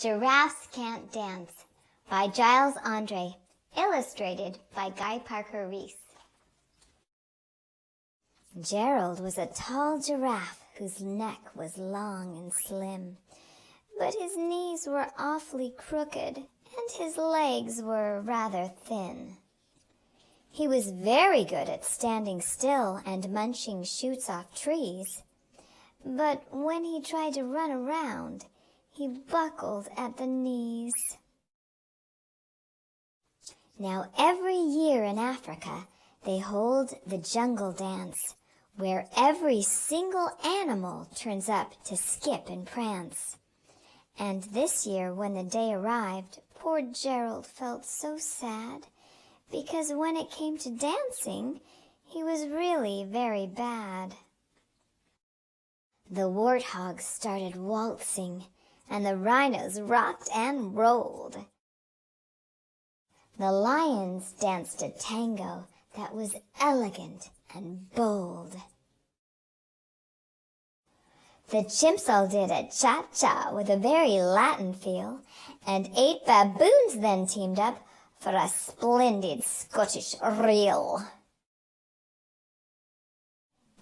Giraffes Can't Dance by Giles Andreae, illustrated by Guy Parker-Rees. Gerald was a tall giraffe whose neck was long and slim, but his knees were awfully crooked and his legs were rather thin. He was very good at standing still and munching shoots off trees, but when he tried to run around, he buckled at the knees. Now every year in Africa, they hold the jungle dance, where every single animal turns up to skip and prance. And this year, when the day arrived, poor Gerald felt so sad, because when it came to dancing, he was really very bad. The warthogs started waltzing, and the rhinos rocked and rolled. The lions danced a tango that was elegant and bold. The chimps all did a cha-cha with a very Latin feel, and 8 baboons then teamed up for a splendid Scottish reel.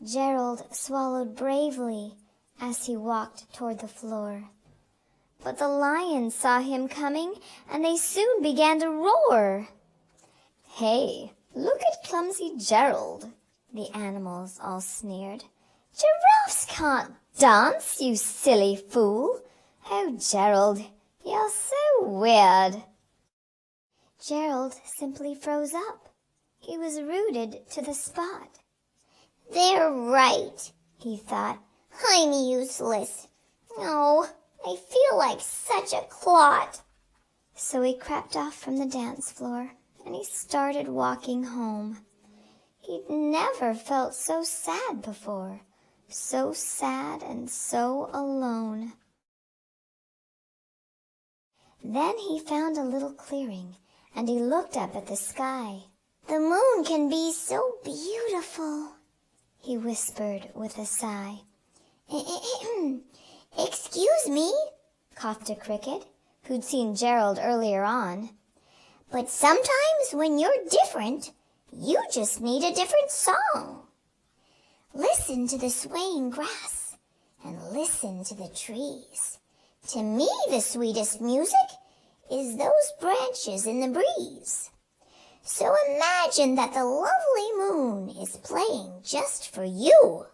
Gerald swallowed bravely as he walked toward the floor. But the lions saw him coming, and they soon began to roar. "Hey, look at clumsy Gerald," the animals all sneered. "Giraffes can't dance, you silly fool. Oh, Gerald, you're so weird." Gerald simply froze up. He was rooted to the spot. "They're right," he thought. "I'm useless. Oh, I feel like such a clot." So he crept off from the dance floor, and he started walking home. He'd never felt so sad before, so sad and so alone. Then he found a little clearing, and he looked up at the sky. "The moon can be so beautiful," he whispered with a sigh. "Excuse me," coughed a cricket, who'd seen Gerald earlier on, "but sometimes when you're different, you just need a different song. Listen to the swaying grass and listen to the trees. To me, the sweetest music is those branches in the breeze. So imagine that the lovely moon is playing just for you.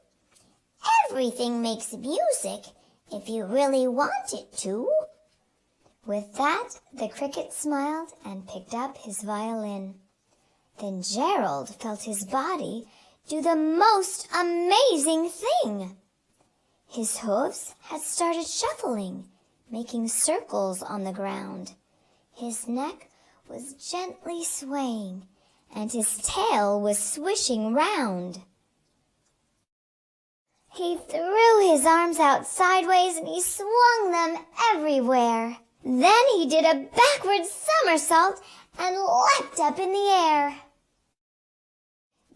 Everything makes music if you really want it to." With that, the cricket smiled and picked up his violin. Then Gerald felt his body do the most amazing thing. His hooves had started shuffling, making circles on the ground. His neck was gently swaying, and his tail was swishing round. He threw his arms out sideways and he swung them everywhere. Then he did a backward somersault and leapt up in the air.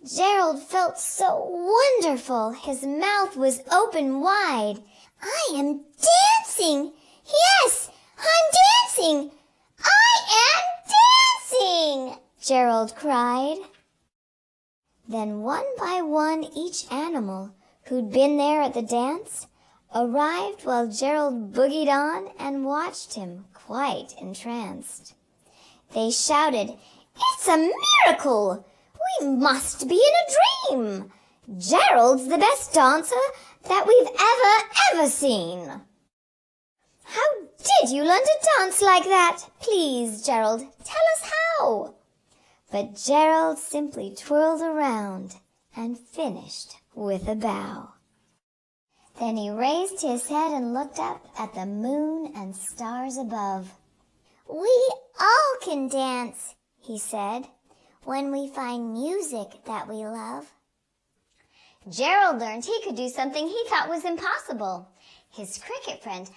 Gerald felt so wonderful. His mouth was open wide. "I am dancing! Yes, I'm dancing! I am dancing!" Gerald cried. Then one by one each animal who'd been there at the dance arrived while Gerald boogied on and watched him, quite entranced. They shouted, "It's a miracle! We must be in a dream! Gerald's the best dancer that we've ever seen!" "How did you learn to dance like that? Please, Gerald, tell us how." But Gerald simply twirled around and finished with a bow. Then he raised his head and looked up at the moon and stars above. "We all can dance," he said, "when we find music that we love." Gerald learned he could do something he thought was impossible. His cricket friend